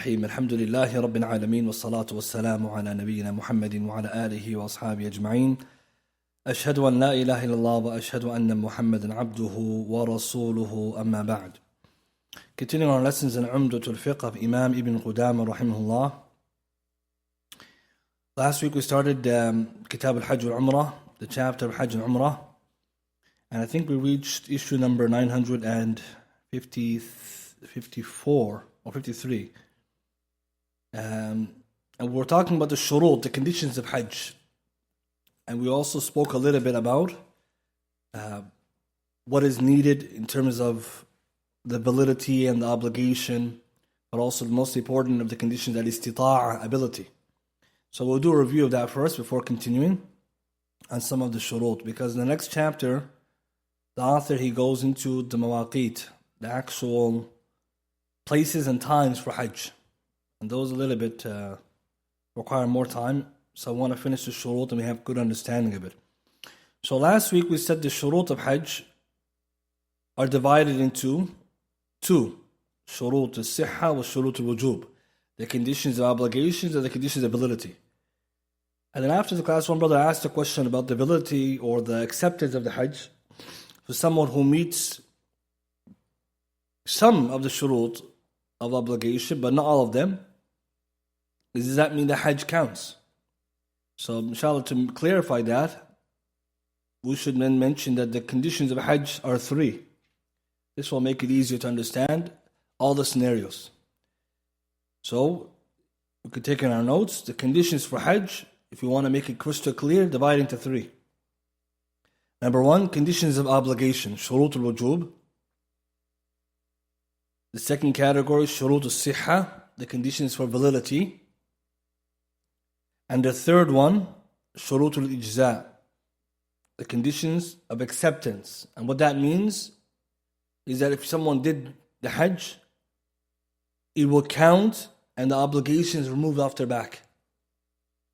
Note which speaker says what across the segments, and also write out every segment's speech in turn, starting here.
Speaker 1: الحمد لله رب العالمين والصلاة والسلام على نبينا محمد وعلى آله وأصحابه أجمعين أشهد أن لا إله إلا الله وأشهد أن محمدا عبده ورسوله أما بعد. Continuing our lessons in Umdatul Fiqh of Imam Ibn Qudaamah rahimahullah. Last week we started Kitab al-Hajj wal-Umrah, the chapter of Hajj and Umrah, and I think we reached issue number 954 or 53. And we're talking about the shurut, the conditions of Hajj. And we also spoke a little bit about what is needed in terms of the validity and the obligation, but also the most important of the conditions, al-istita'a, ability. So we'll do a review of that first before continuing on some of the shurut, because in the next chapter, the author, he goes into the mawaqit, the actual places and times for Hajj. And those a little bit require more time. So I want to finish the shurut and we have good understanding of it. So last week we said the shurut of Hajj are divided into two. Shurut al-sihha wa shurut al-wujub. The conditions of obligations and the conditions of validity. And then after the class, one brother asked a question about the validity or the acceptance of the Hajj for someone who meets some of the shurut of obligation, but not all of them. Does that mean the Hajj counts? So, inshallah, to clarify that, we should then mention that the conditions of Hajj are three. This will make it easier to understand all the scenarios. So, we could take in our notes, the conditions for Hajj, if you want to make it crystal clear, divide into three. Number one, conditions of obligation, shurut al-wujub. The second category, shurut al-sihha, the conditions for validity. And the third one, shurut al-ijza, the conditions of acceptance. And what that means is that if someone did the Hajj, it will count and the obligations removed off their back.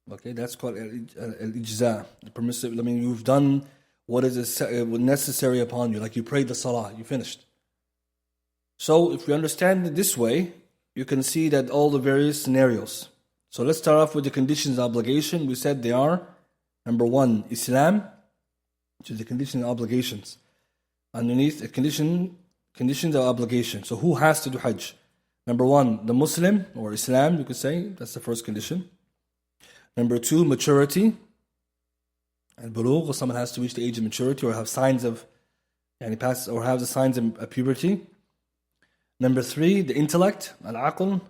Speaker 1: Okay, that's called al-ijza, the permissive. I mean, you've done what is necessary upon you, like you prayed the salah, you finished. So if we understand it this way, you can see that all the various scenarios. So let's start off with the conditions of obligation. We said they are, number one, Islam, which is the condition of obligations. Underneath the conditions of obligation. So who has to do Hajj? Number one, the Muslim, or Islam, you could say. That's the first condition. Number two, maturity. And bulugh, someone has to reach the age of maturity or have signs of, or have the signs of puberty. Number three, the intellect, al-aql.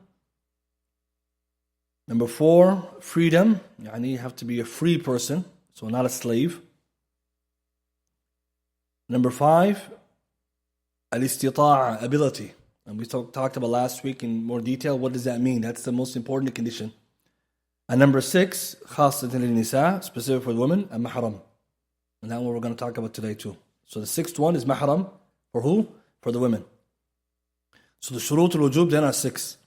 Speaker 1: Number four, freedom. You have to be a free person, so not a slave. Number five, al-istita'a, ability. And we talked about last week in more detail. What does that mean? That's the most important condition. And number six, khasatan lil-nisa, specific for the women, and mahram. And that's what we're going to talk about today too. So the sixth one is mahram. For who? For the women. So the shurut al-wujub then are six.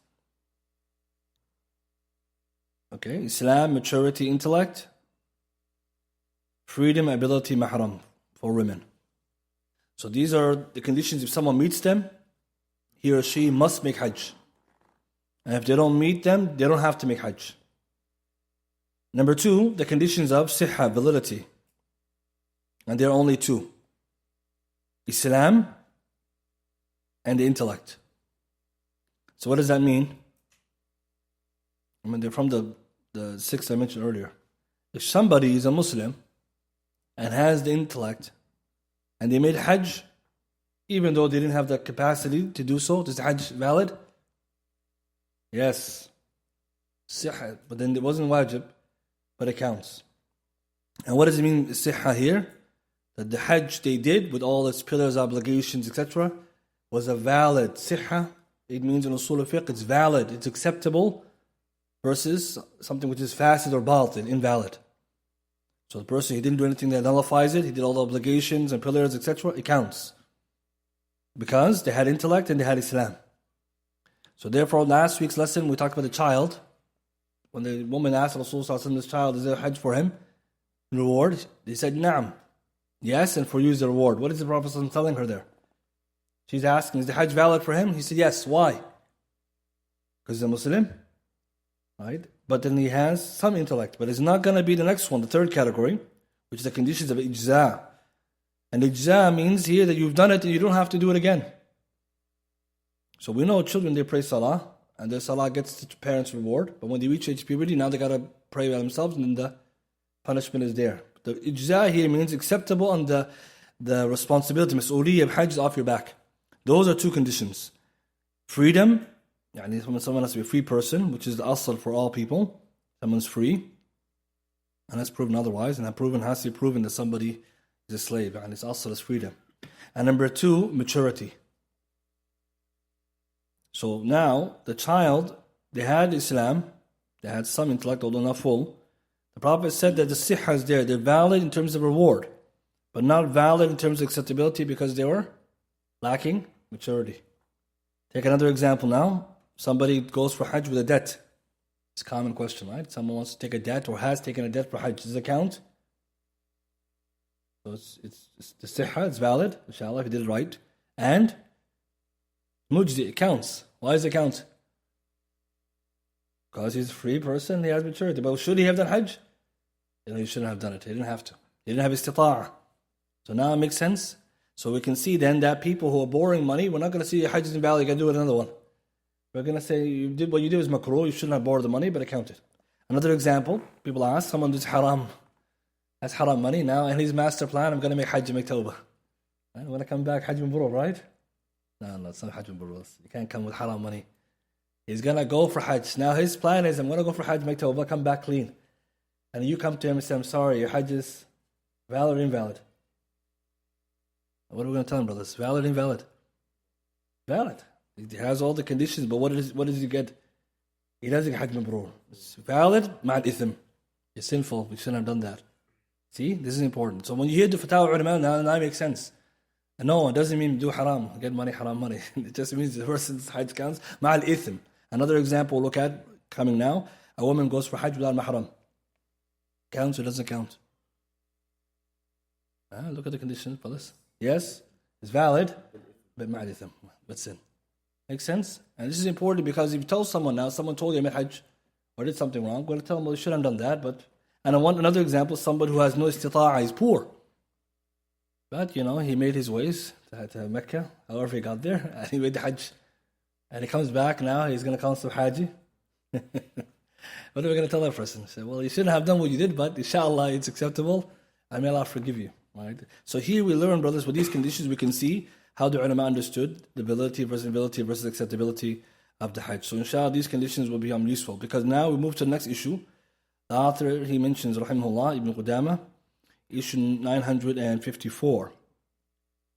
Speaker 1: Okay, Islam, maturity, intellect, freedom, ability, mahram for women. So these are the conditions. If someone meets them, he or she must make Hajj. And if they don't meet them, they don't have to make Hajj. Number two, the conditions of sihha, validity. And there are only two. Islam and the intellect. So what does that mean? I mean, they're from the six I mentioned earlier. If somebody is a Muslim and has the intellect and they made Hajj, even though they didn't have the capacity to do so, is the Hajj valid? Yes. Sihha, but then it wasn't wajib, but it counts. And what does it mean, sihha here? That the Hajj they did with all its pillars, obligations, etc., was a valid sihha. It means in usul al-fiqh, it's valid, it's acceptable, versus something which is fasid or batil, invalid. So the person, he didn't do anything that nullifies it, he did all the obligations and pillars, etc., it counts. Because they had intellect and they had Islam. So therefore, last week's lesson, we talked about the child. When the woman asked Rasulullah, this child, is there a Hajj for him? Reward? They said, Na'am. Yes, and for you is the reward. What is the Prophet telling her there? She's asking, is the Hajj valid for him? He said, yes. Why? because he's a Muslim, right? But then he has some intellect, but it's not going to be the next one, the third category, which is the conditions of ijza. And ijza means here that you've done it and you don't have to do it again. So we know children, they pray salah, and their salah gets the parents' reward. But when they reach age puberty, now they got to pray by themselves, and then the punishment is there. The ijza here means acceptable, and the responsibility, mas'uliyah of hajj is off your back. Those are two conditions. Freedom, yani someone has to be a free person, which is the asl for all people. Someone's free, and that's proven otherwise, and has to be proven that somebody is a slave, and his asl is freedom. And number two, maturity. So now, the child, they had Islam, they had some intellect, although not full. The Prophet said that the sihha is there, they're valid in terms of reward, but not valid in terms of acceptability because they were lacking maturity. Take another example now. Somebody goes for Hajj with a debt. It's a common question, right? Someone wants to take a debt or has taken a debt for Hajj. Does it count? So it's the sihha, it's valid, inshallah, if you did it right. And mujdi, it counts. Why does it count? Because he's a free person, he has maturity. But should he have done Hajj? He shouldn't have done it. He didn't have to. He didn't have istita'ah. So now it makes sense. So we can see then that people who are borrowing money, we're not going to see Hajj is invalid, you got to do another one. We're going to say what you did was makruh, you shouldn't have borrowed the money, but it counted. Another example, people ask, someone does haram. That's haram money now, and his master plan, I'm going to make Hajj and make tawbah. Right? When I come back, Hajj mabrur, right? No, it's not Hajj mabrur. You can't come with haram money. He's going to go for Hajj. Now his plan is, I'm going to go for Hajj, make tawbah, come back clean. And you come to him and say, I'm sorry, your Hajj is valid or invalid? What are we going to tell him, brothers? Valid or invalid? Valid. He has all the conditions, but what does he get? He doesn't get Hajj mabrur. It's valid, ma'al ithim. It's sinful, we shouldn't have done that. See, this is important. So when you hear the fatwa ulama, now it makes sense. And no, it doesn't mean do haram, get money, haram money. It just means the person's Hajj counts, ma'al ithim. Another example we'll look at, coming now, a woman goes for Hajj without mahram. Counts or doesn't count? Look at the conditions, brothers. Yes, it's valid, but ma'al ithim, but sin. Makes sense? And this is important because if you tell someone now, someone told you I made Hajj or did something wrong, we're going to tell them, well, you shouldn't have done that. But and I want another example, somebody who has no istita'ah, he's poor. But, he made his ways to Mecca, however he got there, and he made the Hajj. And he comes back now, he's going to count some Haji. What are we going to tell that person? Say, well, you shouldn't have done what you did, but inshallah, it's acceptable, and may Allah forgive you. Right? So here we learn, brothers, with these conditions, we can see how the ulama understood the validity versus acceptability of the Hajj. So inshallah, these conditions will become useful. Because now we move to the next issue. The author, he mentions, rahimahullah, Ibn Qudaamah, issue 954.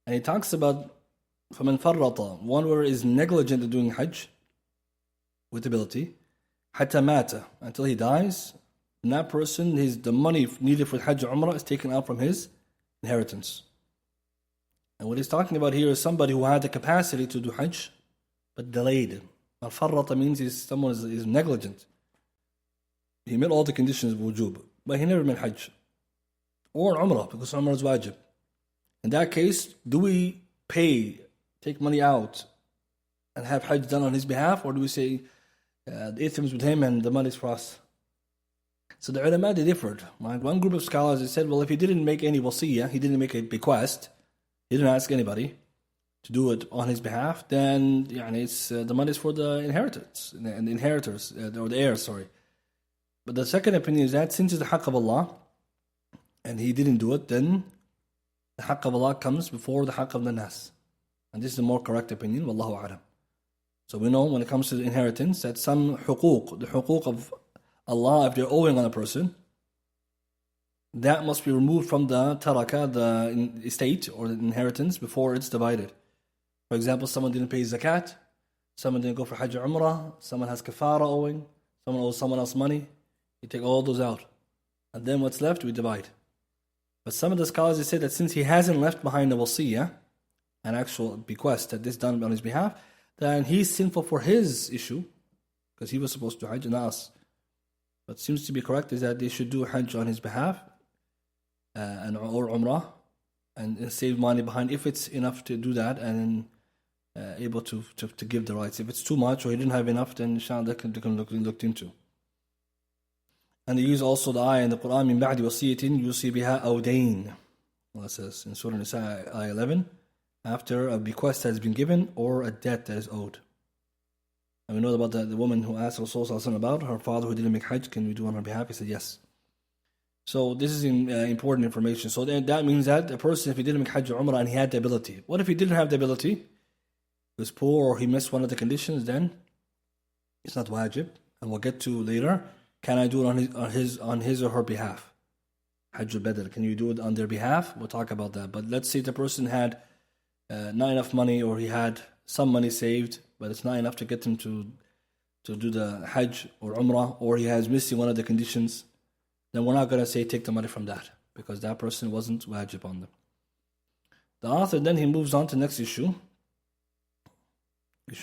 Speaker 1: And he talks about فَمَنْ فَرَّطَ, one where is negligent in doing Hajj with ability, حَتَّى مَاتَ, until he dies, and that person, the money needed for Hajj or Umrah is taken out from his inheritance. And what he's talking about here is somebody who had the capacity to do Hajj, but delayed. Al-farrata means someone is negligent. He met all the conditions of wujub, but he never made Hajj. Or Umrah, because Umrah is wajib. In that case, do we take money out, and have Hajj done on his behalf, or do we say the ithim is with him and the money is for us? So the ulama, they differed. Right? One group of scholars, they said, well, if he didn't make any wasiyah, he didn't make a bequest, he didn't ask anybody to do it on his behalf, then it's the money is for the inheritors, and the inheritors, or the heirs, sorry. But the second opinion is that since it's the haqq of Allah, and he didn't do it, then the haqq of Allah comes before the haqq of the nas. And this is the more correct opinion, wallahu a'lam. So we know when it comes to the inheritance that some huquq, the huquq of Allah, if they're owing on a person, that must be removed from the taraka, the estate or the inheritance, before it's divided. For example, someone didn't pay zakat, someone didn't go for Hajj or Umrah, someone has kafara owing, someone owes someone else money, you take all those out. And then what's left, we divide. But some of the scholars, they say that since he hasn't left behind a wasiyah, an actual bequest that is done on his behalf, then he's sinful for his issue, because he was supposed to Hajj and us. What seems to be correct is that they should do Hajj on his behalf, or Umrah, and save money behind if it's enough to do that, and able to give the rights. If it's too much or he didn't have enough, then inshallah that can be looked into. And they use also the ayah in the Quran, min ba'di wasiyatin yusi biha aw dayn. Allah says in Surah Nisa, ayah 11, after a bequest has been given or a debt that is owed. And we know about the woman who asked Rasulullah about her father who didn't make Hajj, can we do on her behalf? He said yes. So this is important information. So that means that a person, if he didn't make Hajj or Umrah and he had the ability, what if he didn't have the ability? He was poor or he missed one of the conditions, then it's not wajib. And we'll get to later, can I do it on his or her behalf? Hajj al-Badr, can you do it on their behalf? We'll talk about that. But let's say the person had not enough money, or he had some money saved, but it's not enough to get him to do the Hajj or Umrah, or he has missing one of the conditions, then we're not going to say take the money from that, because that person wasn't wajib on them. The author then he moves on to the next issue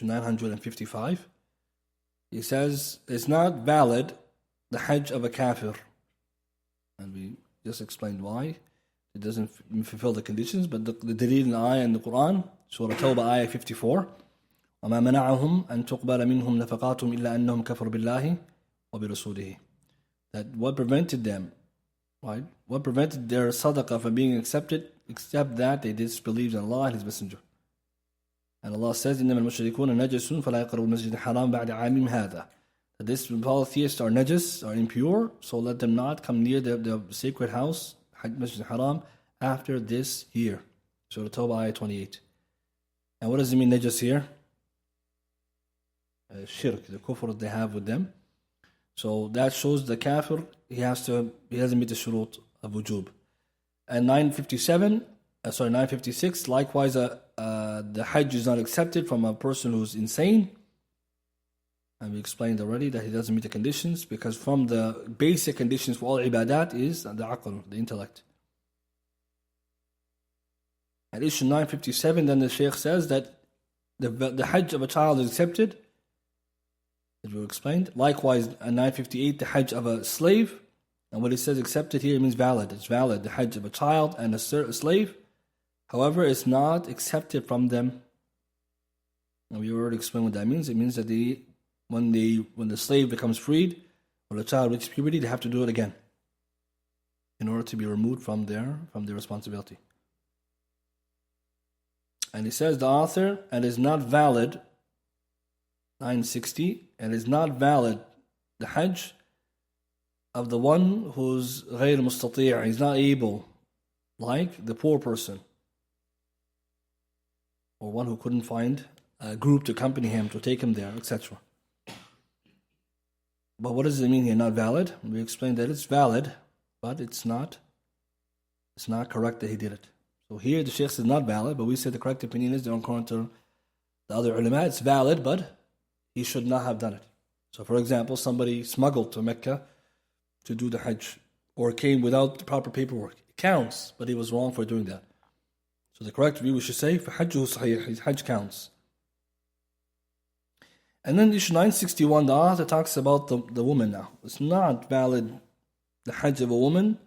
Speaker 1: 955. He says it's not valid the Hajj of a kafir, and we just explained why. It doesn't fulfill the conditions, but the dalil in the ayah in the Quran, Surah Tawbah, ayah 54, وَمَا مَنَعَهُمْ أَن تُقْبَلَ مِنْهُمْ نَفَقَاتُهُمْ إِلَّا أَنَّهُمْ كَفَرُوا بِاللَّهِ وَبِرَسُولِهِ. That what prevented them, right? What prevented their sadaqah from being accepted, except that they disbelieved in Allah and His Messenger. And Allah says, إِنَّمَا الْمُشْرِكُونَ نَجَسٌ فَلَا يَقْرَبُوا الْمَسْجِدَ الْحَرَامَ بَعْدَ عَامِهِمْ هَذَا. That these polytheists are najas, are impure, so let them not come near the sacred house, Masjid al-Haram, after this year. Surah Tawbah, ayah 28. And what does it mean, najas here? Shirk, the kufr that they have with them. So that shows the kafir, he hasn't meet the shurut of wujub. And 956, likewise, the Hajj is not accepted from a person who's insane. And we explained already that he doesn't meet the conditions, because from the basic conditions for all ibadat is the aql, the intellect. At issue 957, then the Shaykh says that the Hajj of a child is accepted, as we explained. Likewise, at 958, the Hajj of a slave. And what he says accepted here means valid. It's valid, the Hajj of a child and a slave. However, it's not accepted from them. And we already explained what that means. It means that when the slave becomes freed, or the child reaches puberty, they have to do it again in order to be removed from their responsibility. And he says, the author, and is not valid, 960, and is not valid the Hajj of the one who's غير مستطيع, he's not able, like the poor person, or one who couldn't find a group to accompany him, to take him there, etc. But what does it mean here, not valid? We explained that it's valid, but it's not correct that he did it. So here the Shaykh says not valid, but we say the correct opinion is, according to the other ulama, it's valid, but he should not have done it. So for example, somebody smuggled to Mecca to do the Hajj, or came without the proper paperwork. It counts, but he was wrong for doing that. So the correct view, we should say, فَحَجُّهُ صَحِيحٌ, his Hajj counts. And then issue 961, the author talks about the woman now. It's not valid the Hajj of a woman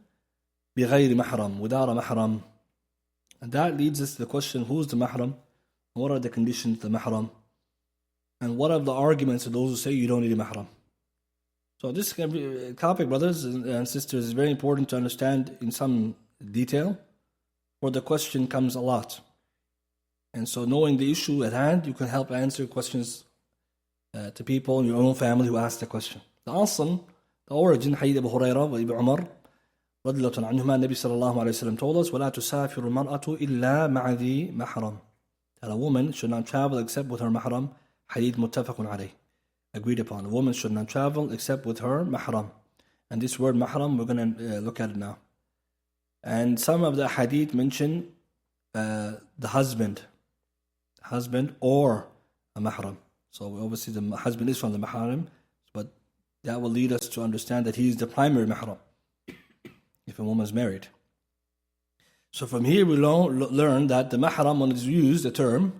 Speaker 1: بغير محرم, without a mahram. And that leads us to the question, who's the mahram? What are the conditions of the mahram? And what are the arguments of those who say you don't need a mahram? So this topic, brothers and sisters, is very important to understand in some detail, where the question comes a lot. And so knowing the issue at hand, you can help answer questions to people in your own family who ask the question. The origin, Hadith Abu Hurairah wa Ibn Umar, radiyallahu anhuma, Nabi sallallahu alayhi wa sallam told us, وَلَا تُسَافِرُ الْمَرْأَةُ إِلَّا مَعَ ذِي مَحْرَمٍ. That a woman should not travel except with her mahram. Hadith muttafaqun alayh, agreed upon. A woman should not travel except with her mahram. And this word mahram, we're going to look at it now. And some of the hadith mention the husband or a mahram. So obviously the husband is from the mahram, but that will lead us to understand that he is the primary mahram if a woman is married. So from here we learn that the mahram, when it's used, the term,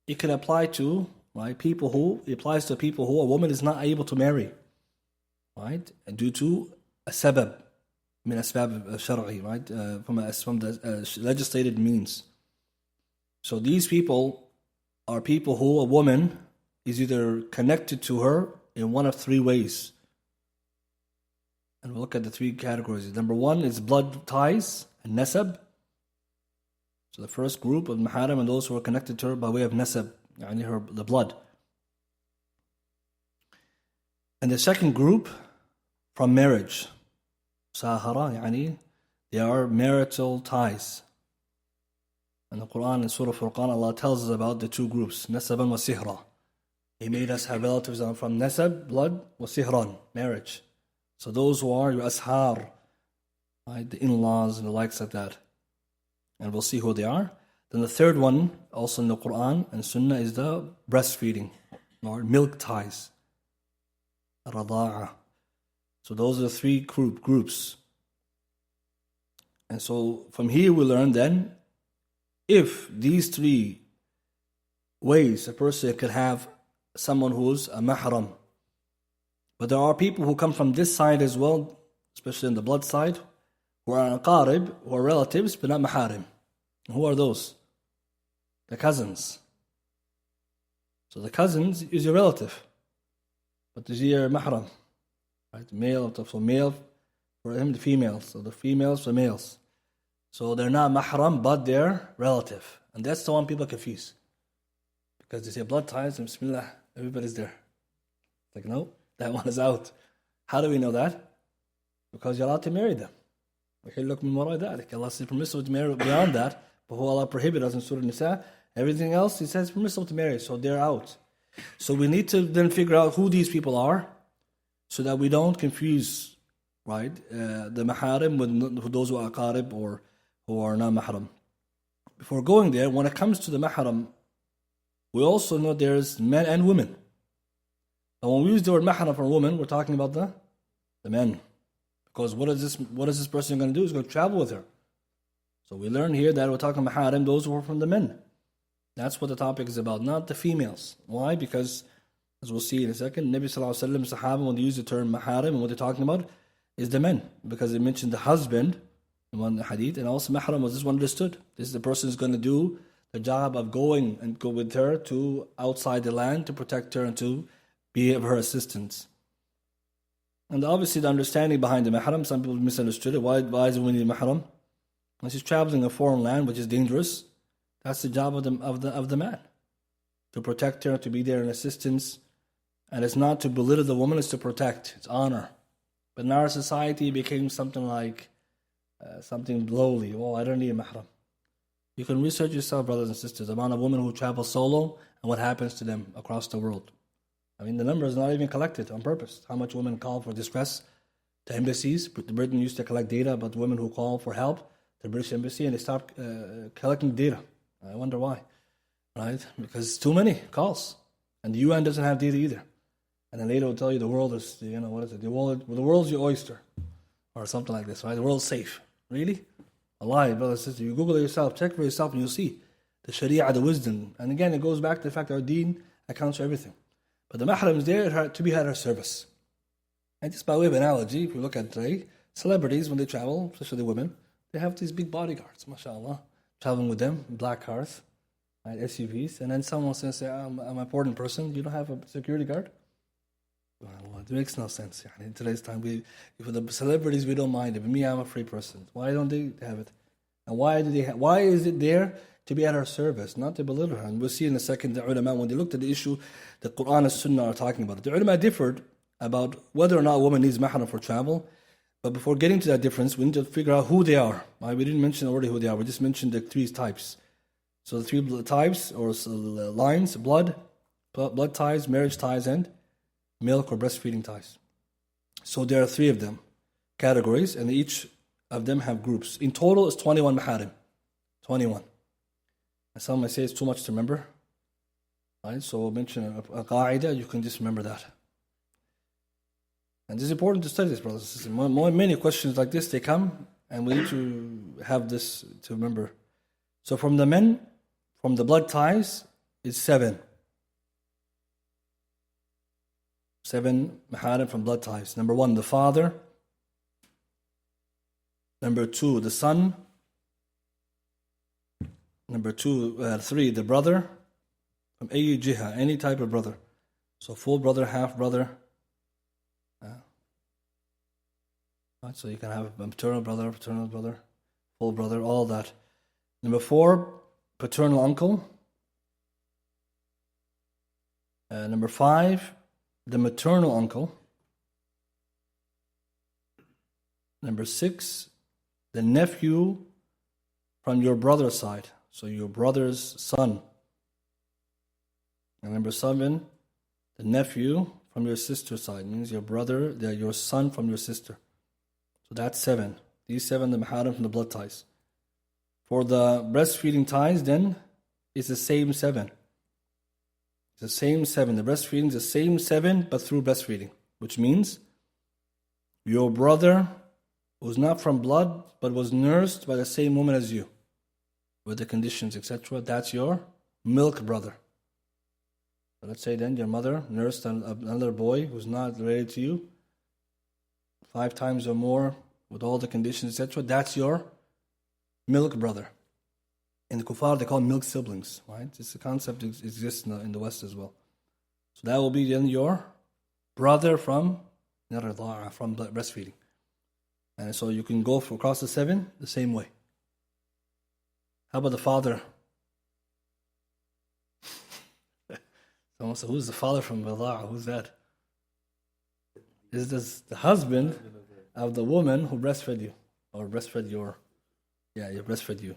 Speaker 1: it can apply to it applies to people who a woman is not able to marry, right? Due to a sabab, min asbab shar'i, right? From the legislated means. So these people, are people who a woman is either connected to her in one of three ways. And we'll look at the three categories. Number one is blood ties and nasab. So the first group of maharim and those who are connected to her by way of nasab, the blood. And the second group from marriage. Sahara, they are marital ties. In the Quran, in Surah Furqan, Allah tells us about the two groups, nasaban wa sihra. He made us have relatives from nasab, blood, wa sihran, marriage. So those who are your ashar, right, the in-laws and the likes like that. And we'll see who they are. Then the third one, also in the Quran and Sunnah, is the breastfeeding, or milk ties. Rada'a. So those are the three groups. And so from here we learn then, if these three ways a person could have someone who's a mahram, but there are people who come from this side as well, especially in the blood side, who are aqarib, who are relatives, but not maharim. Who are those? The cousins. So the cousins is your relative, but is your mahram. Right? Male, so male for him, the females. So the females for males. So they're not mahram, but they're relative. And that's the one people confuse. Because they say blood ties, and bismillah, everybody's there. Like, no, that one is out. How do we know that? Because you're allowed to marry them. Allah says permissible to marry beyond that, but who Allah prohibited us in Surah Nisa, everything else He says permissible to marry, so they're out. So we need to then figure out who these people are, so that we don't confuse, right, the maharim with those who are aqarib or who are not mahram. Before going there, when it comes to the mahram, we also know there's men and women. And when we use the word mahram for women, we're talking about the men. Because what is this person going to do? He's going to travel with her. So we learn here that we're talking maharim, those who are from the men. That's what the topic is about, not the females. Why? Because, as we'll see in a second, Nabi Sallallahu Alaihi Wasallam, Sahaba, when they use the term maharim, and what they're talking about is the men. Because it mentioned the husband in one hadith, and also mahram was this one understood. This is the person who's going to do the job of going and go with her to outside the land to protect her and to be of her assistance. And obviously the understanding behind the mahram, some people misunderstood it. Why is it we need mahram? When she's traveling a foreign land, which is dangerous, that's the job of the man. To protect her, to be there in assistance. And it's not to belittle the woman, it's to protect. It's honor. But in our society, it became something like something lowly. Oh, I don't need a mahram. You can research yourself, brothers and sisters, the amount of women who travel solo and what happens to them across the world. I mean, the number is not even collected on purpose. How much women call for distress to embassies. Britain used to collect data about women who call for help to the British embassy, and they stopped collecting data. I wonder why, right? Because it's too many calls, and the UN doesn't have data either. And then later will tell you the world is, what is it? The world's your oyster, or something like this, right? The world's safe. Really? A lie, brother and sister. You Google it yourself, check for yourself, and you'll see the Sharia, the wisdom. And again, it goes back to the fact that our deen accounts for everything. But the mahram is there to be at our service. And just by way of analogy, if we look at today, celebrities, when they travel, especially the women, they have these big bodyguards, mashallah, traveling with them in black cars, right, SUVs. And then someone says, I'm an important person, you don't have a security guard? Well, it makes no sense. In today's time, for the celebrities, we don't mind it. But me, I'm a free person. Why don't they have it? And why is it there? To be at our service, not to belittle her. And we'll see in a second the ulama, when they looked at the issue, the Quran and Sunnah are talking about it. The ulama differed about whether or not a woman needs mahram for travel. But before getting to that difference, we need to figure out who they are. Right? We didn't mention already who they are. We just mentioned the three types. So the three types, or lines, blood ties, marriage ties, and milk or breastfeeding ties. So there are three of them, categories, and each of them have groups. In total, it's 21 maharim. 21. And some might say it's too much to remember. Right? So we'll mention a qaida, you can just remember that. And it's important to study this, brothers and sisters. Many questions like this, they come, and we need to have this to remember. So from the men, from the blood ties, it's 7. 7 maharim from blood ties. Number 1, the father. Number 2, the son. Number 3, the brother from أي جهة, any type of brother. So full brother, half brother. Right, so you can have a maternal brother, paternal brother, full brother, all that. Number 4, paternal uncle. Number 5, the maternal uncle. Number 6, the nephew from your brother's side, so your brother's son. And number 7, the nephew from your sister's side, means your brother, your son from your sister. So that's 7. These 7, the maharim from the blood ties. For the breastfeeding ties, then, it's the same 7. It's the same 7. The breastfeeding is the same 7, but through breastfeeding, which means your brother was not from blood, but was nursed by the same woman as you, with the conditions, etc. That's your milk brother. So let's say then your mother nursed another boy who's not related to you, 5 times or more, with all the conditions, etc. That's your milk brother. In the kuffar, they call them milk siblings, right? This concept exists in the West as well. So that will be then your brother from breastfeeding. And so you can go across the 7 the same way. How about the father? Someone said, who's the father from Rida'a? Who's that? Is this the husband of the woman who breastfed you? Or breastfed breastfed you.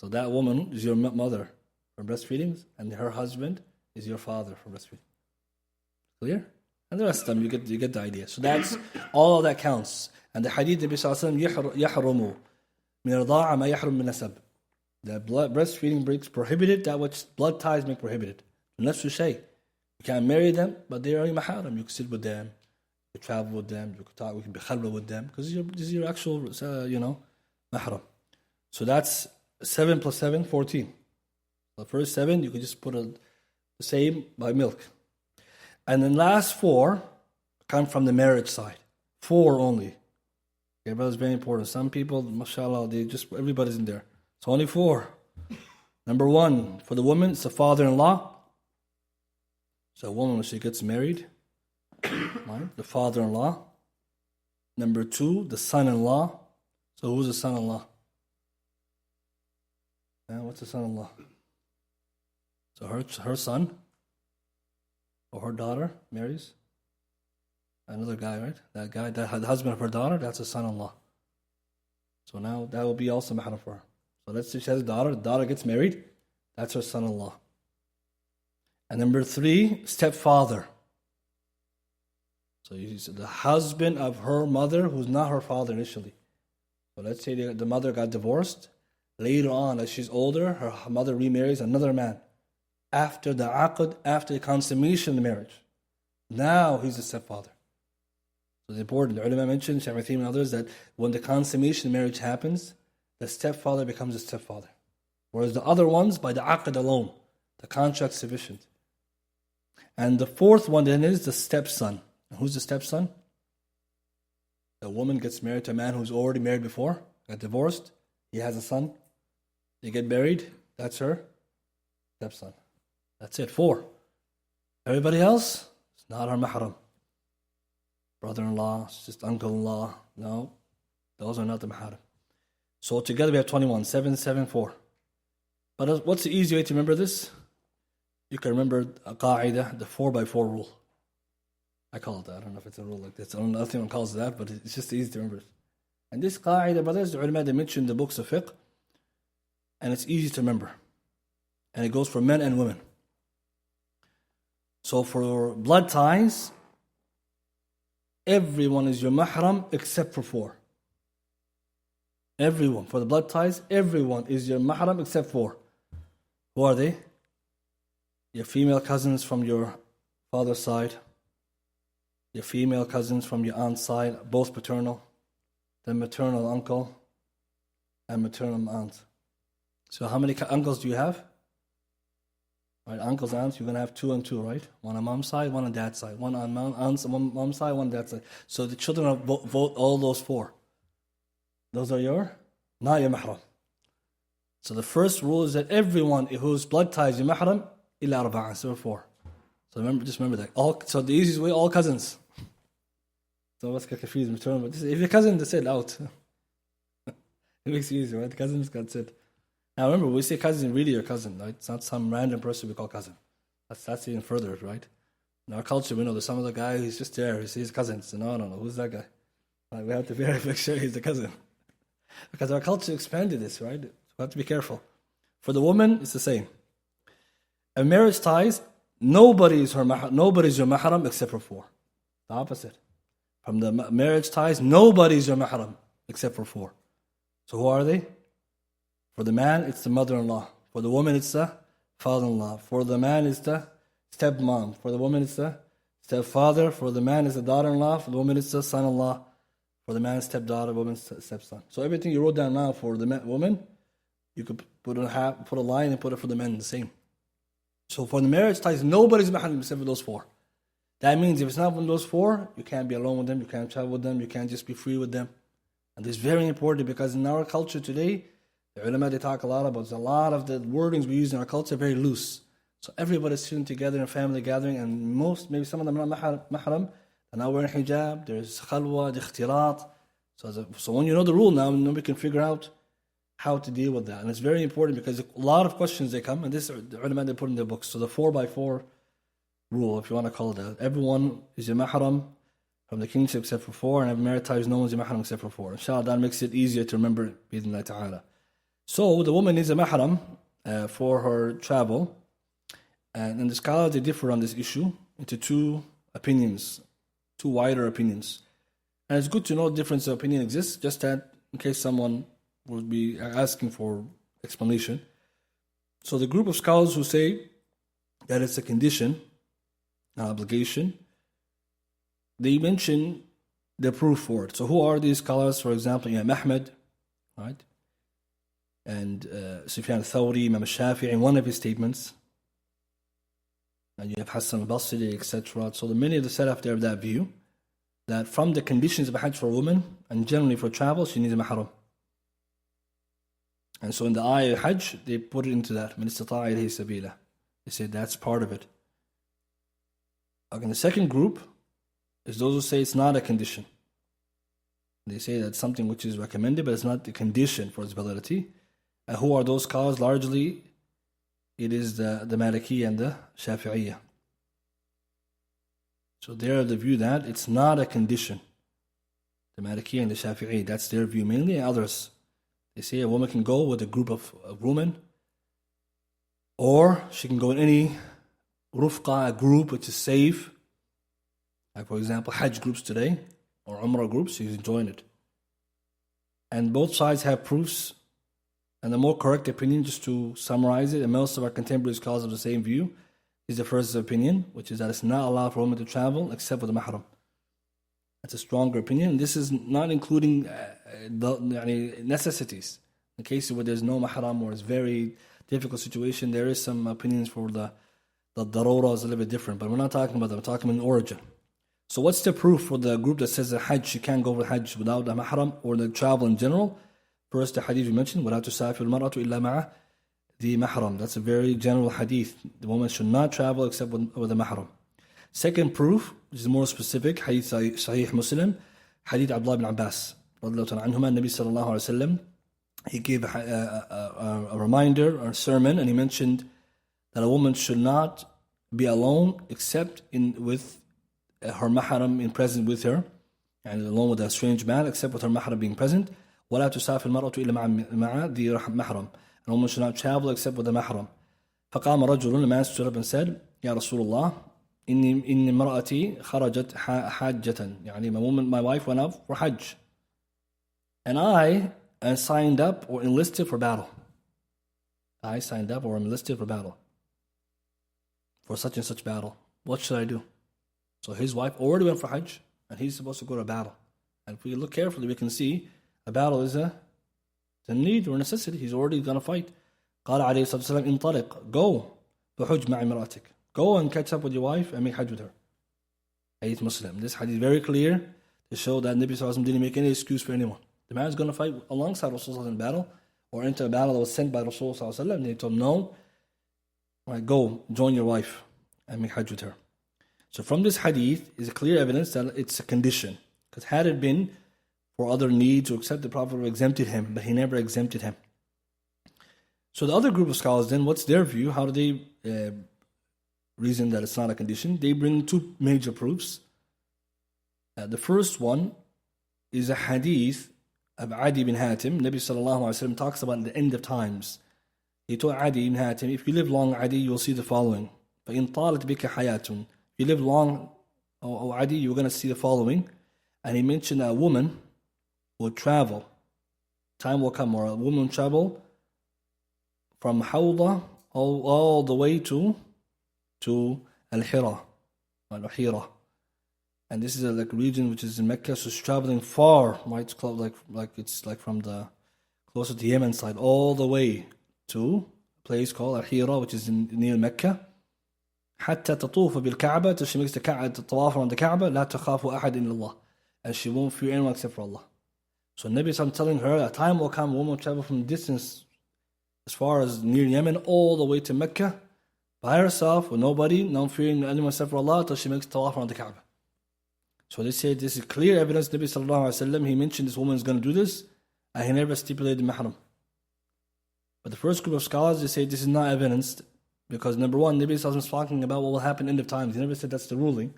Speaker 1: So that woman is your mother for breastfeeding, and her husband is your father for breastfeeding. Clear? And the rest of them, you get the idea. So that's all of that counts. And the hadith Nabi Sallallahu Alaihi Wasallam, يحرم من الرضاعة ما يحرم من النسب. The breastfeeding breaks prohibited, that which blood ties make prohibited. نفس الشيء. You can't marry them, but they are your maharam. You can sit with them, you can travel with them, you can talk, you can be khalwa with them, because this is your actual, mahram. So that's 7 plus 7, 14. The first 7, you can just put the same by milk. And then last 4 come from the marriage side. 4 only. Okay, but it's very important. Some people, mashallah, everybody's in there. It's only 4. Number 1, for the woman, it's the father-in-law. So a woman, when she gets married, right, the father-in-law. Number 2, the son-in-law. So who's the son-in-law? What's the son-in-law? So her son or her daughter marries another guy, right? That guy, the husband of her daughter, that's a son-in-law. So now that will be also mahram for her. So let's say she has a daughter, the daughter gets married, that's her son-in-law. And number 3, stepfather. So the husband of her mother, who's not her father initially. So let's say the mother got divorced. Later on, as she's older, her mother remarries another man. After the aqd, after the consummation of the marriage. Now he's the stepfather. So it's important. The ulama mentioned, Shaykh Uthaymin and others, that when the consummation of marriage happens, the stepfather becomes a stepfather. Whereas the other ones, by the aqd alone, the contract's sufficient. And the 4th one then is the stepson. And who's the stepson? The woman gets married to a man who's already married before, got divorced, he has a son, they get married, that's her stepson. That's it, 4. Everybody else, it's not her mahram. Brother-in-law, it's just uncle-in-law. No, those are not the mahram. So together we have 21, 7, 7, 4. But what's the easy way to remember this? You can remember a qa'idah, the 4x4 rule. I call it that. I don't know if it's a rule like this. I don't know if anyone calls it that, but it's just easy to remember. And this qa'idah, brothers, the ulama, they mention the books of fiqh, and it's easy to remember. And it goes for men and women. So for blood ties, everyone is your mahram except for 4. Everyone. For the blood ties, everyone is your mahram except 4. Who are they? Your female cousins from your father's side, your female cousins from your aunt's side, both paternal, then maternal uncle, and maternal aunt. So how many uncles do you have? Right, uncles, aunts, you're going to have 2 and 2, right? One on mom's side, one on dad's side. One on mom's side, one on dad's side. So the children of all those 4. Those are not your mahram. So the first rule is that everyone whose blood ties is mahram, illa arba'a, so 4. So just remember that. So the easiest way, all cousins. So let's get confused. But if you're cousin, that's it, out. It makes it easier, right? Cousins, that's it. Now remember, when we say cousin, really your cousin, right? It's not some random person we call cousin. That's even further, right? In our culture, we know there's some other guy who's just there. He sees cousins. So no, who's that guy? Like, we have to make sure he's the cousin. Because our culture expanded this, right? We have to be careful. For the woman, it's the same. In marriage ties, nobody is your mahram except for 4. The opposite. From the marriage ties, nobody is your mahram except for 4. So who are they? For the man, it's the mother-in-law. For the woman, it's the father-in-law. For the man, it's the stepmom. For the woman, it's the stepfather. For the man, it's the daughter-in-law. For the woman, it's the son-in-law. For the man, it's stepdaughter. Woman, stepson. So everything you wrote down now for the woman, you could put a line and put it for the men the same. So for the marriage ties, nobody's mahram except for those 4. That means if it's not one of those 4, you can't be alone with them, you can't travel with them, you can't just be free with them. And this is very important because in our culture today, the ulama, they talk a lot about a lot of the wordings we use in our culture are very loose. So everybody's sitting together in a family gathering, and maybe some of them are not mahram, they're not wearing hijab, there's khalwa, ikhtirat. So when you know the rule now we can figure out how to deal with that. And it's very important because a lot of questions they come, and this the ulama they put in their books. So the 4x4 rule, if you want to call it that. Everyone is your mahram from the kingship except for 4, and every married ties, no one's your mahram except for 4. Inshallah, that makes it easier to remember, bi'idhnillah ta'ala. So the woman needs a mahram for her travel. And the scholars, they differ on this issue into 2 opinions, 2 wider opinions. And it's good to know the difference of opinion exists, just that in case someone would be asking for explanation. So the group of scholars who say that it's a condition, an obligation, they mention the proof for it. So who are these scholars? For example, Imam Ahmed, right? And Sufyan al-Thawri, Imam al-Shafi'i, in one of his statements. And you have Hassan al-Basri, etc. So many of the Salaf, they have that view, that from the conditions of a Hajj for a woman, and generally for travel, she needs a mahram. And so in the ayah Hajj, they put it into that. مَنِ اسْتَطَاعَ إِلَيْهِ سَبِيلًا. They say that's part of it. Okay, the second group is those who say it's not a condition. They say that's something which is recommended, but it's not the condition for its validity. And who are those scholars? Largely, it is the Maliki and the Shafi'iyya. So they are the view that it's not a condition. The Maliki and the Shafi'i, that's their view mainly, and others. They say a woman can go with a group of women, or she can go in any rufqa, a group which is safe. Like for example, Hajj groups today, or Umrah groups, you can join it. And both sides have proofs, and the more correct opinion, just to summarize it, and most of our contemporary scholars have the same view, is the first opinion, which is that it's not allowed for a woman to travel except with a mahram. That's a stronger opinion. This is not including the necessities. In cases where there's no mahram or it's very difficult situation, there is some opinions for the darura is a little bit different, but we're not talking about that. We're talking about the origin. So what's the proof for the group that says that Hajj, you can't go for Hajj without a mahram or the travel in general? First, the hadith we mentioned, وَلَا تُسَافِرُ الْمَرْأَةُ إِلَّا مَعَ ذِي mahram. That's a very general hadith. The woman should not travel except with a mahram. Second proof, which is more specific, hadith Sahih Muslim, hadith Abdullah bin Abbas. Nabi sallallahu alayhi wa sallam, he gave a reminder or a sermon, and he mentioned that a woman should not be alone except with her mahram in present with her, and alone with a strange man except with her mahram being present. وَلَا تُسَافِرُ الْمَرْأَةُ إِلَّا مَعَ ذِي مَحْرَمٍ. And a woman should not travel except with a mahram. فَقَامَ رَجُلٌ, a man stood up and said, يَا رَسُولُ اللَّهِ إِنِّي امْرَأَتِي خَرَجَتْ حَاجَّةً. يعني my wife went out for Hajj. And I signed up or enlisted for battle. I signed up or enlisted for battle. For such and such battle. What should I do? So his wife already went for Hajj, and he's supposed to go to battle. And if we look carefully, we can see a battle is a need or necessity. He's already going to fight. قال عليه الصلاة والسلام انطلق, go بحج مع امرأتك. Go and catch up with your wife and make Hajj with her. Hadith Muslim. This hadith is very clear to show that Nabi Sallallahu Alaihi Wasallam didn't make any excuse for anyone. The man is going to fight alongside Rasulullah in battle, or into a battle that was sent by Rasulullah ﷺ, and they told him, no, right, go, join your wife and make hajj with her. So from this hadith is a clear evidence that it's a condition. Because had it been for other needs or except the Prophet exempted him, but he never exempted him. So the other group of scholars then, what's their view? How do they reason that it's not a condition? They bring two major proofs. The first one is a hadith of Adi bin Hatim. Nabi sallallahu alayhi wa sallam talks about the end of times. He told Adi bin Hatim, if you live long, Adi, you'll see the following. فَإِن طَالَتْ بِكَ حَيَاتٌ. If you live long, O Adi, you're going to see the following. And he mentioned that a woman will travel. Time will come where a woman will travel from Hawda all the way to Al-Hira. Al-Hira. And this is a region which is in Mecca, so it's traveling far, right? It's it's like from the closer to Yemen side all the way to a place called Al-Hira, which is near Mecca. حتى تطوف بالكعبة, till she makes the tawaf around the Kaaba, لا تخاف أحد إلا الله, and she won't fear anyone except for Allah. So Nabi is telling her a time will come, a woman will travel from distance as far as near Yemen all the way to Mecca by herself with nobody, not fearing anyone except for Allah, till she makes tawaf around the Kaaba. So they say this is clear evidence. Nabi sallallahu alaihi wasallam, he mentioned this woman is going to do this, and he never stipulated mahram. But the first group of scholars, they say this is not evidenced because number one, Nabi sallallahu alaihi wasallam is talking about what will happen end of times. He never said that's the ruling.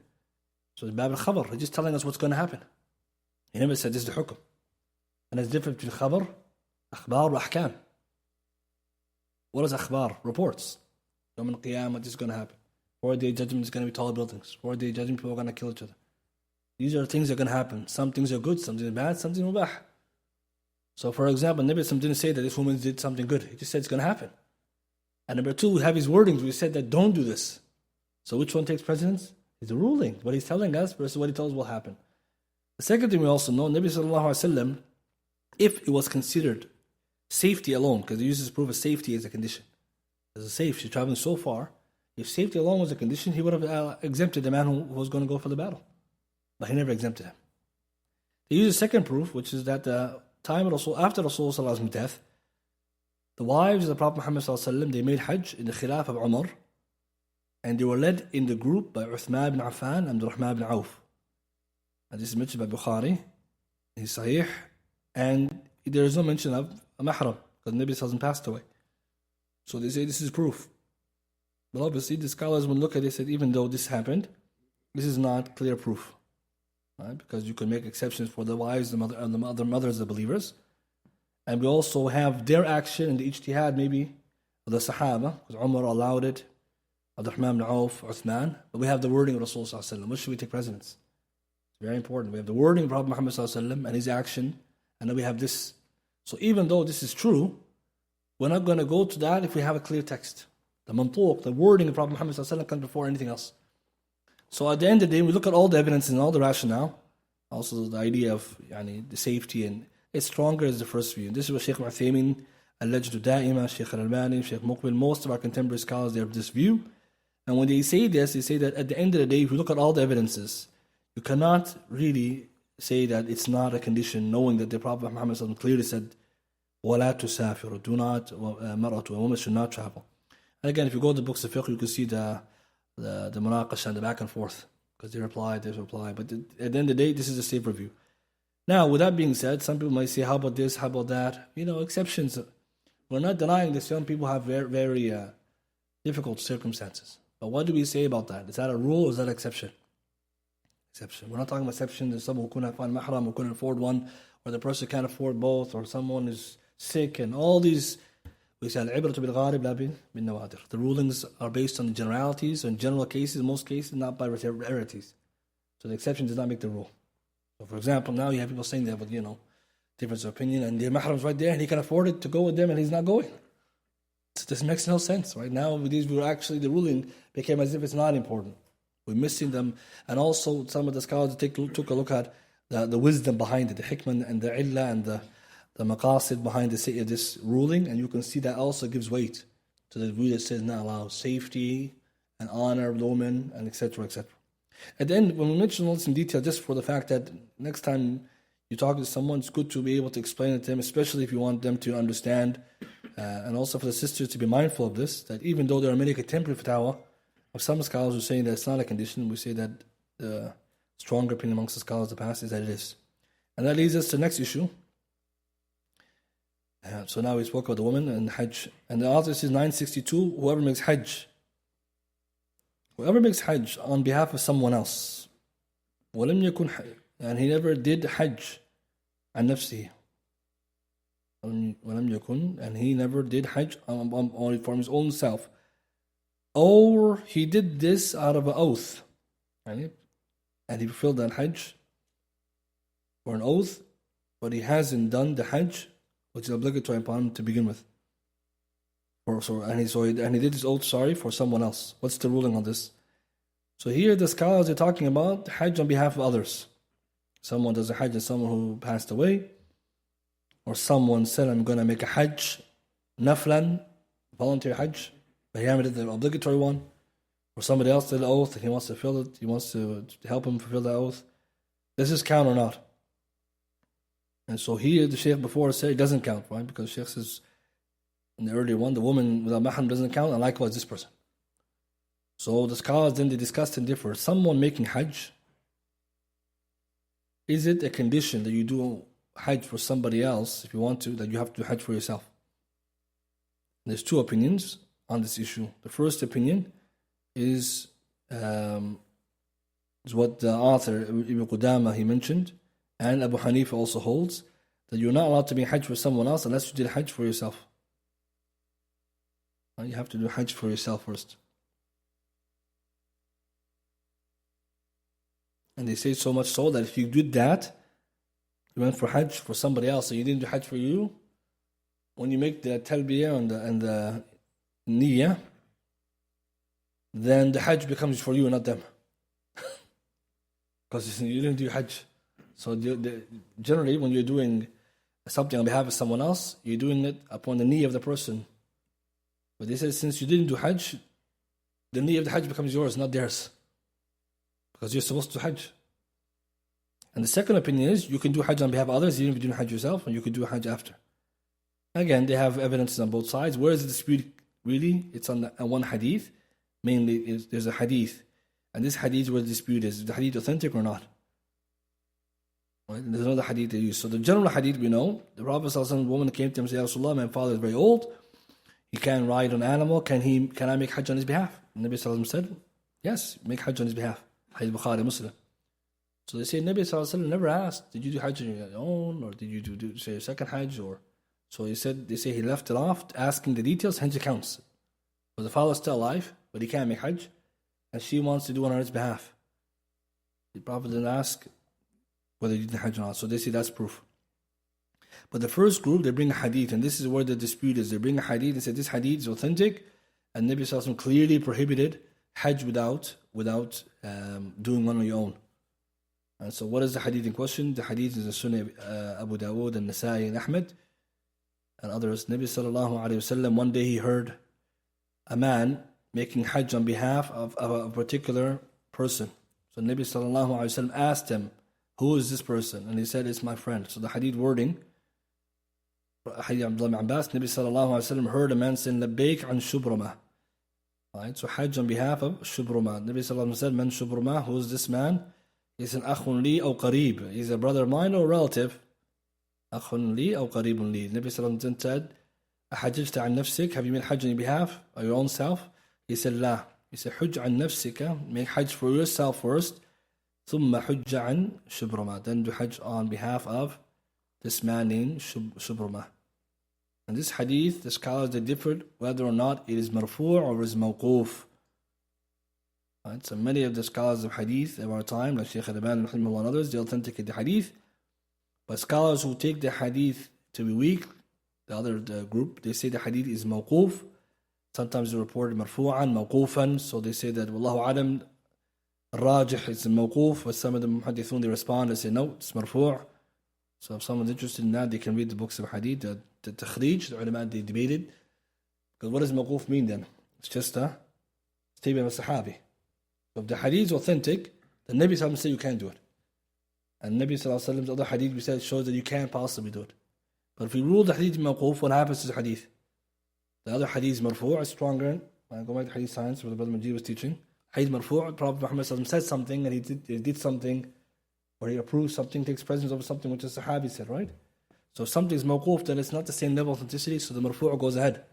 Speaker 1: So it's bab al-khabar. He's just telling us what's going to happen. He never said this is the hukum. And there's difference between khabar, akhbar, wa ahkam. What is akhbar? Reports. Yawm al-qiyamah, this is going to happen. 4-day judgment is going to be tall buildings. 4-day judgment, people are going to kill each other. These are things that are going to happen. Some things are good, some things are bad, some things are mubah. So for example, Nabi didn't say that this woman did something good. He just said it's going to happen. And number two, we have his wordings. We said that don't do this. So which one takes precedence? It's the ruling. What he's telling us versus what he tells us will happen. The second thing we also know, Nabi sallallahu alaihi wasallam, if it was considered safety alone, because he uses proof of safety as a condition. As a safe, she's traveling so far. If safety alone was a condition, he would have exempted the man who was going to go for the battle. But he never exempted him. They use a second proof, which is that the time of after Rasulullah's death, the wives of the Prophet Muhammad, they made Hajj in the Khilaf of Umar, and they were led in the group by Uthman bin Affan and Abdul Rahman bin Auf. And this is mentioned by Bukhari, in Sahih, and there is no mention of a mahram, because Nabi hasn't passed away. So they say this is proof. But obviously the scholars will look at this and say, even though this happened, this is not clear proof. Right? Because you can make exceptions for the wives and the other mothers of believers. And we also have their action in the ijtihad, maybe, of the Sahaba, because Umar allowed it, Abdul Rahman bin Auf, Uthman. But we have the wording of Rasulullah. What should we take precedence? It's very important. We have the wording of Prophet Muhammad and his action, and then we have this. So even though this is true, we're not going to go to that if we have a clear text. The mantuq, the wording of Prophet Muhammad comes before anything else. So at the end of the day, we look at all the evidence and all the rationale, also the idea of the safety, and it's stronger as the first view. And this is what Shaykh Uthaymin, Al-Lajdu Da'ima, Shaykh Al-Albani, Shaykh Muqbil, most of our contemporary scholars, they have this view. And when they say this, they say that at the end of the day, if you look at all the evidences, you cannot really say that it's not a condition, knowing that the Prophet Muhammad clearly said, وَلَا تُسَافِرُ, do not, مَرْأَةُ, a woman should not travel. And again, if you go to the books of fiqh, you can see the munaqash and the back and forth, because they reply. But at the end of the day, this is a safer view. Now, with that being said, some people might say, how about this, how about that? Exceptions. We're not denying that some people have very, very difficult circumstances. But what do we say about that? Is that a rule or is that an exception? Exception. We're not talking about exception. There's someone who couldn't find mahram, who couldn't afford one, or the person can't afford both, or someone is sick, and all these. We say, al-ibratu bil-gharib la bin-nawadir. The rulings are based on the generalities, and general cases, in most cases, not by rarities. So the exception does not make the rule. So for example, now you have people saying that, but difference of opinion, and their mahram's right there, and he can afford it to go with them, and he's not going. So this makes no sense. Right now, with these, the ruling became as if it's not important. We're missing them, and also some of the scholars took a look at the wisdom behind it, the hikmah and the illah and the maqasid behind this ruling, and you can see that also gives weight to the view that says not allow safety and honor of the woman, and etc. etc. At the end, when we mention all this in detail, just for the fact that next time you talk to someone, it's good to be able to explain it to them, especially if you want them to understand. And also for the sisters to be mindful of this, that even though there are many contemporary fatwa of some scholars who are saying that it's not a condition, we say that the stronger opinion amongst the scholars of the past is that it is. And that leads us to the next issue. So now we spoke about the woman and Hajj. And the author says 962, whoever makes Hajj on behalf of someone else, وَلَمْ يَكُنْ and he never did Hajj عن نفسه. وَلَمْ يَكُنْ and he never did Hajj only for his own self. Or he did this out of an oath. And he fulfilled that Hajj for an oath, but he hasn't done the Hajj which is obligatory upon him to begin with. And he did his oath, for someone else. What's the ruling on this? So here the scholars are talking about Hajj on behalf of others. Someone does a Hajj and someone who passed away. Or someone said, I'm going to make a Hajj, naflan, voluntary Hajj, but he haven't did the obligatory one. Or somebody else did the oath and he wants to fulfill it. He wants to help him fulfill the oath. Does this count or not? And so here the Shaykh before said it doesn't count, right? Because Shaykh says in the earlier one, the woman without mahram doesn't count, and likewise this person. So the scholars then they discussed and differ. Someone making Hajj, is it a condition that you do Hajj for somebody else if you want to, that you have to do Hajj for yourself? There's two opinions on this issue. The first opinion is what the author Ibn Qudaamah he mentioned, and Abu Hanifa also holds, that you're not allowed to make Hajj for someone else unless you did Hajj for yourself. You have to do Hajj for yourself first. And they say so much so that if you did that, you went for Hajj for somebody else, so you didn't do Hajj for you, when you make the talbiyah and the niyyah, then the Hajj becomes for you, not them. Because you didn't do Hajj. So generally, when you're doing something on behalf of someone else, you're doing it upon the niyyah of the person. But they said since you didn't do Hajj, the niyyah of the Hajj becomes yours, not theirs. Because you're supposed to do Hajj. And the second opinion is you can do Hajj on behalf of others, even if you do Hajj yourself, and you can do Hajj after. Again, they have evidence on both sides. Where is the dispute really? It's on one hadith. Mainly, there's a hadith. And this hadith where the dispute is the hadith authentic or not? Right? There's another hadith they use. So the general hadith we know, the Prophet ﷺ, woman came to him and said, Ya Rasulullah, my father is very old. He can't ride on an animal. Can I make Hajj on his behalf? And Nabi ﷺ said, yes, make Hajj on his behalf. Hadith Bukhari, Muslim. So they say Nabi ﷺ never asked, did you do Hajj on your own? Or did you do say a second Hajj? So they say he left it off, asking the details, hence it counts. But the father's still alive, but he can't make Hajj. And she wants to do it on his behalf. The Prophet didn't ask whether he did Hajj or not. So they say that's proof. But the first group, they bring a hadith, and this is where the dispute is. They bring a hadith and say this hadith is authentic, and Nabi Sallallahu Alaihi Wasallam clearly prohibited Hajj without doing one on your own. And so what is the hadith in question? The hadith is the Sunnah Abu Dawood and Nasa'i and Ahmed and others. Nabi Sallallahu Alaihi Wasallam, one day he heard a man making Hajj on behalf of a particular person. So Nabi Sallallahu Alaihi Wasallam asked him, who is this person? And he said, it's my friend. So the hadith wording, hadith Abdullah bin Abbas, Nabi Sallallahu Alaihi Wasallam heard a man saying, Labbaik an Shubrumah. Right? So Hajj on behalf of Shubrumah. Nabi Sallallahu Alaihi Wasallam said, Man Shubrumah, who is this man? He's an akhun li aw qareeb. He's a brother of mine or relative. Akhun li aw qareebun li. Nabi Sallallahu Alaihi Wasallam said, Ahajjajta an nafsik, have you made Hajj on your behalf, or your own self? He said, La. He said, Hujj an nafsika, make Hajj for yourself first. ثم حج عن شبرمة, then do Hajj on behalf of this man named Shubrumah. And this hadith, the scholars they differed whether or not it is marfu' or is mawquf. Right? So many of the scholars of hadith of our time, like Shaykh Al-Albani and others, they authenticate the hadith. But scholars who take the hadith to be weak, the other group, they say the hadith is mawquf. Sometimes they report marfu'an, mawqufan, so they say that Wallahu Alam, Rajih is mawquf, but some of the muhaddithun they respond and say no, it's marfu'. So if someone's interested in that, they can read the books of hadith, the takhrij, the ulama they debated. Because what does mawquf mean then? It's just a statement of a sahabi. So if the hadith is authentic, the Nabi Sallallahu said you can't do it. And Nabi Sallallahu Alaihi Wasallam's other hadith we said shows that you can't possibly do it. But if we rule the hadith mawquf, what happens to the hadith? The other hadith marfu' is stronger. I go back to hadith science where the Brother Majid was teaching. Hadith marfu', Prophet Muhammad Sallallahu Alaihi Wasallam said something and he did something, or he approved something, takes precedence over something which the Sahabi said, right? So if something is mawquf, then it's not the same level of authenticity, so the marfu' goes ahead.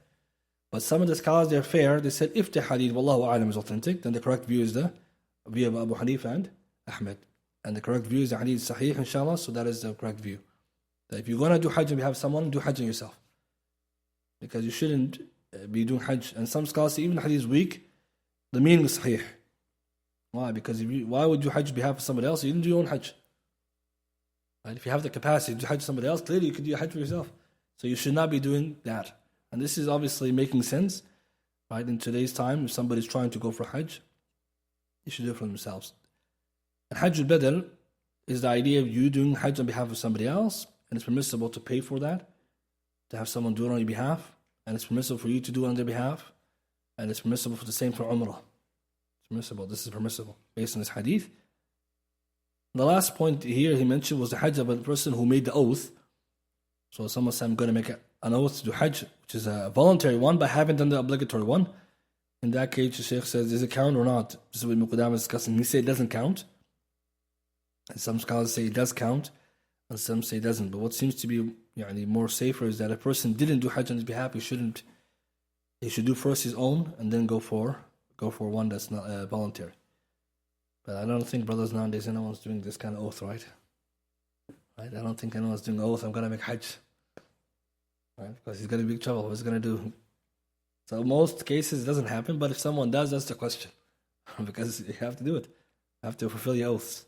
Speaker 1: But some of the scholars, they're fair, they said if the hadith, wallahu a'lam, is authentic, then the correct view is the view of Abu Hanifa and Ahmed. And the correct view is the hadith sahih, inshallah, so that is the correct view. That if you're going to do hajj and you have someone, do hajj on yourself. Because you shouldn't be doing hajj. And some scholars say even the hadith is weak, the meaning is sahih. Why? Because why would you hajj on behalf of somebody else? You didn't do your own hajj. Right? If you have the capacity to do hajj for somebody else, clearly you could do hajj for yourself. So you should not be doing that. And this is obviously making sense. Right? In today's time, if somebody's trying to go for hajj, they should do it for themselves. And hajj al-badal is the idea of you doing hajj on behalf of somebody else, and it's permissible to pay for that, to have someone do it on your behalf, and it's permissible for you to do it on their behalf, and it's permissible for the same for umrah. It's permissible. This is permissible based on this hadith. The last point here he mentioned was the hajj of a person who made the oath. So someone said, I'm going to make an oath to do hajj, which is a voluntary one, but I haven't done the obligatory one. In that case, the Shaykh says, does it count or not? This is what Ibn Qudaamah is discussing. He said it doesn't count. And some scholars say it does count, and some say it doesn't. But what seems to be more safer is that a person didn't do hajj on his behalf, he should do first his own, and then go for one that's not voluntary. But I don't think brothers nowadays, anyone's doing this kind of oath, right? I don't think anyone's doing an oath, I'm going to make hajj. Right? Because he's going to be in big trouble. What's he going to do? So in most cases it doesn't happen, but if someone does, that's the question. Because you have to do it. You have to fulfill your oaths.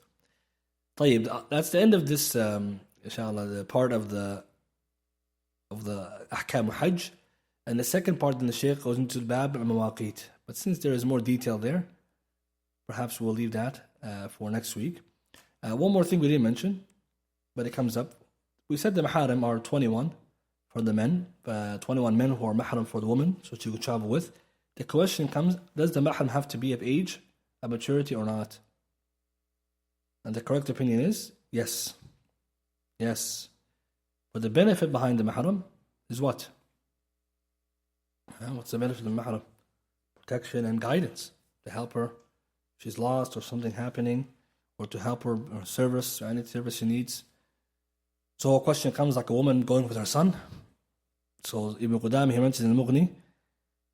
Speaker 1: طيب, that's the end of this, inshallah, the part of the ahkam hajj. And the second part, then the Shaykh goes into the bab al-mawaqit. But since there is more detail there, perhaps we'll leave that for next week. One more thing we didn't mention, but it comes up. We said the maharim are 21 for the men, 21 men who are mahram for the woman, so she could travel with. The question comes, does the mahram have to be of age, of maturity or not? And the correct opinion is, yes. Yes. But the benefit behind the mahram is what? What's the benefit of the mahram? Protection and guidance. To help her if she's lost or something happening, or to help her service or any service she needs. So a question comes like a woman going with her son. So Ibn Qudaamah, he mentions in Al-Mughni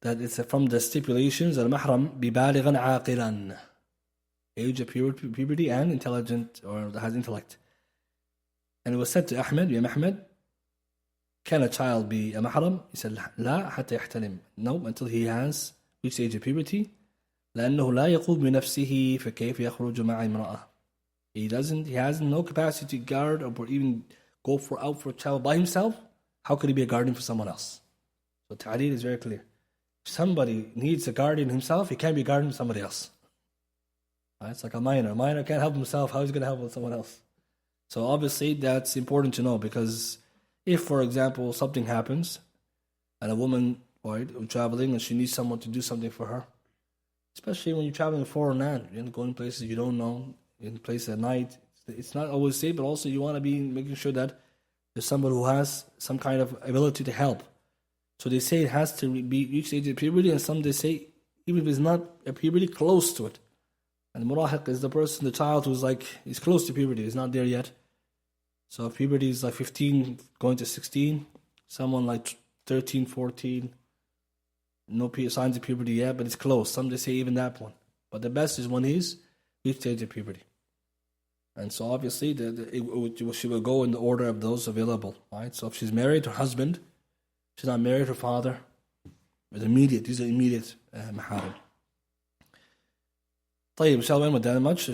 Speaker 1: that it's from the stipulations that al-mahram bibalighan aqilan, age of puberty and intelligent, or has intellect. And it was said to Ahmed, Ya Ahmed, can a child be a mahram? He said, لا حتى يحتلم. No, until he has reached the age of puberty. لأنه لا يقوم بنفسه فكيف يخرج مع امرأة. He has no capacity to guard or even go out for a child by himself. How could he be a guardian for someone else? So ta'aleed is very clear. If somebody needs a guardian himself, he can't be a guardian for somebody else. Right? It's like a minor. A minor can't help himself. How is he going to help someone else? So obviously that's important to know, because if, for example, something happens and a woman, right, traveling and she needs someone to do something for her, especially when you're traveling in foreign land, you're going places you don't know, in places at night, it's not always safe, but also you want to be making sure that there's somebody who has some kind of ability to help. So they say it has to reach the age of puberty, and some they say even if it's not a puberty, close to it. And murahiq is the person, the child who's like, he's close to puberty, he's not there yet. So if puberty is like 15 going to 16, someone like 13, 14, no signs of puberty yet, but it's close. Some they say even that one. But the best is when he's reached the age of puberty. And so obviously she will go in the order of those available. Right? So if she's married, her husband. She's not married, her father. These are immediate maharim. طيب, shall we end with that much?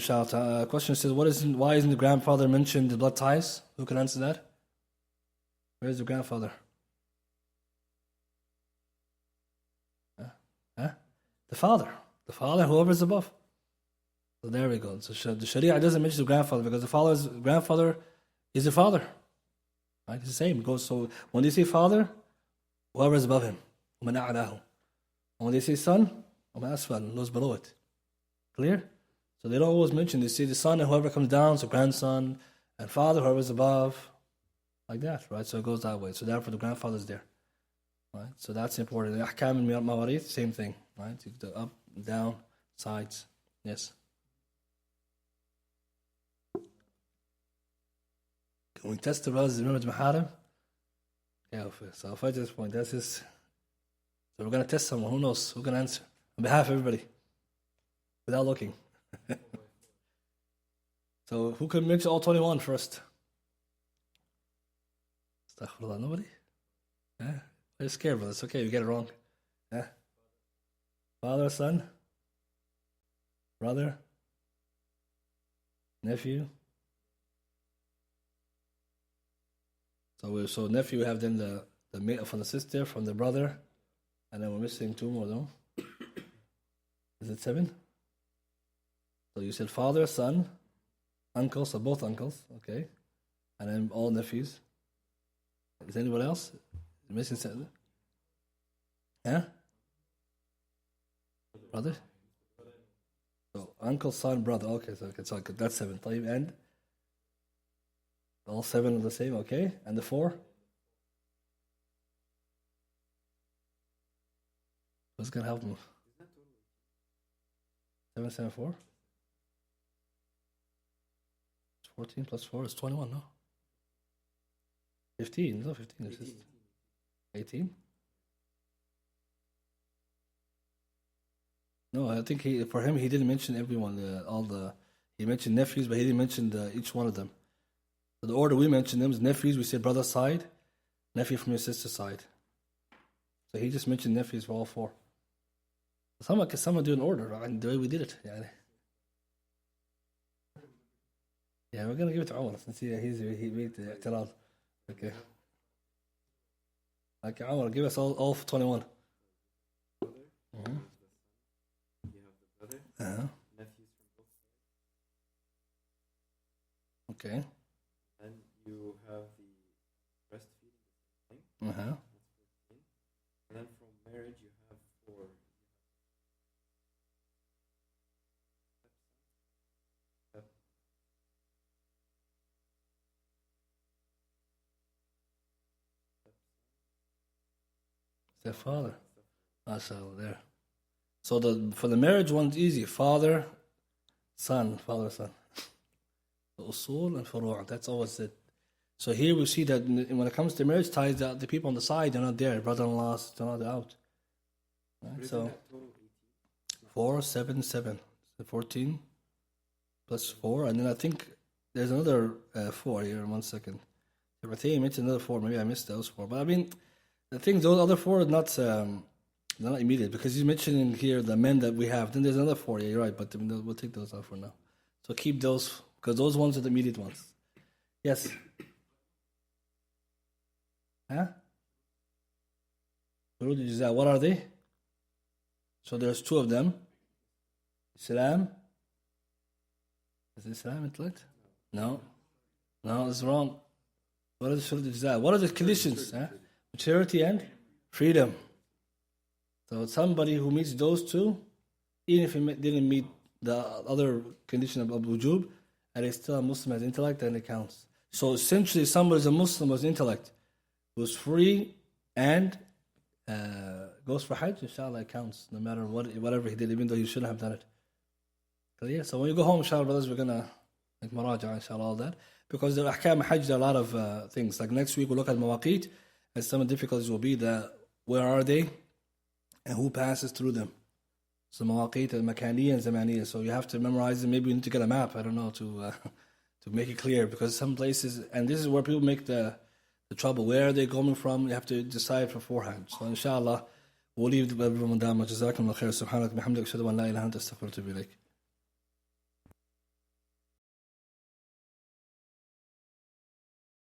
Speaker 1: Question says, why isn't the grandfather mentioned the blood ties? Who can answer that? Where's the grandfather? The father, whoever's above. So there we go. So the Sharia doesn't mention the grandfather because the grandfather is the father. Right? It's the same. It goes, so when they say father, whoever is above him. And when they say son, those below it. Clear? So they don't always mention, they say the son and whoever comes down, so grandson, And father, whoever's above, like that, right? So it goes that way. So therefore the grandfather's there. Right? So that's important. The ahkam and mawarith, same thing, right? The up, down, sides. Yes. Can we test the brothers? Remember the maharim? Yeah, so if I just point, that's just. So we're going to test someone. Who knows? Who can answer? On behalf of everybody. Without looking. So who can mention all 21 first? Astaghfirullah, nobody? Yeah? You're scared, but it's okay, you get it wrong. Yeah? Father, son? Brother? Nephew? So nephew, we have then the mate from the sister, from the brother, and then we're missing 2 more, no? Is it 7? So you said father, son, uncle, so both uncles, okay. And then all nephews. Is anyone else? Missing 7? Yeah? Brother? So uncle, son, brother, okay, so that's 7. And all 7 are the same, okay. And the 4? Who's going to help them? 7, 7, 4? 14 plus 4 is 21, no? 15, no, 15 is just 18? No, I think for him, he didn't mention everyone, he mentioned nephews, but he didn't mention each one of them. So the order we mentioned them is nephews, we said brother's side, nephew from your sister's side. So he just mentioned nephews for all 4. Someone do an order, right? The way we did it. Yeah, we're going to give it to Umar since he made the i'tirad. Okay. Okay, Umar, give us all 21. Mm-hmm.
Speaker 2: You have the brother, nephews from both sides.
Speaker 1: Okay.
Speaker 2: And you have the breastfeeding thing.
Speaker 1: Uh-huh.
Speaker 2: That's 14. And then from marriage you have 4.
Speaker 1: Their father. MashaAllah, there. So for the marriage one's easy. Father, son. The usul and furu', that's always it. So here we see that when it comes to marriage ties, the people on the side, they're not there. Brother-in-laws, they're not out. Right? So 4, 7, 7. So 14 plus 4. And then I think there's another 4 here. 1 second. I think you mentioned another 4. Maybe I missed those 4. But I mean, the thing, those other 4 are not, they're not immediate because he's mentioning here the men that we have. Then there's another 4. Yeah, you're right. But we'll take those out for now. So keep those because those ones are the immediate ones. Yes. Huh? What are they? So there's 2 of them. Islam. Is Islam intellect? No. No, it's wrong. What is shurut al-jazaa? What are the conditions? Maturity and freedom. So somebody who meets those 2, even if he didn't meet the other condition of wujub, and he's still a Muslim, has intellect, then it counts. So essentially, somebody's a Muslim with intellect, who's free and goes for Hajj, inshallah, it counts, no matter whatever he did, even though he shouldn't have done it. So when you go home, inshallah, brothers, we're going to make maraja, inshallah, all that. Because the ahkam Hajj, there are a lot of things. Like next week, we'll look at mawaqit, and some of the difficulties will be where are they, and who passes through them. So mawaqit, al-makaniya and zamaniya. So you have to memorize them. Maybe you need to get a map, I don't know, to make it clear. Because some places, and this is where people make the trouble. Where are they coming from? You have to decide beforehand. So inshallah, we'll leave everyone down. Jazakumullah khair. Subhanak bihamdik. Ashhadu an la ilaha illa anta astaghfiruka wa atubu ilayk.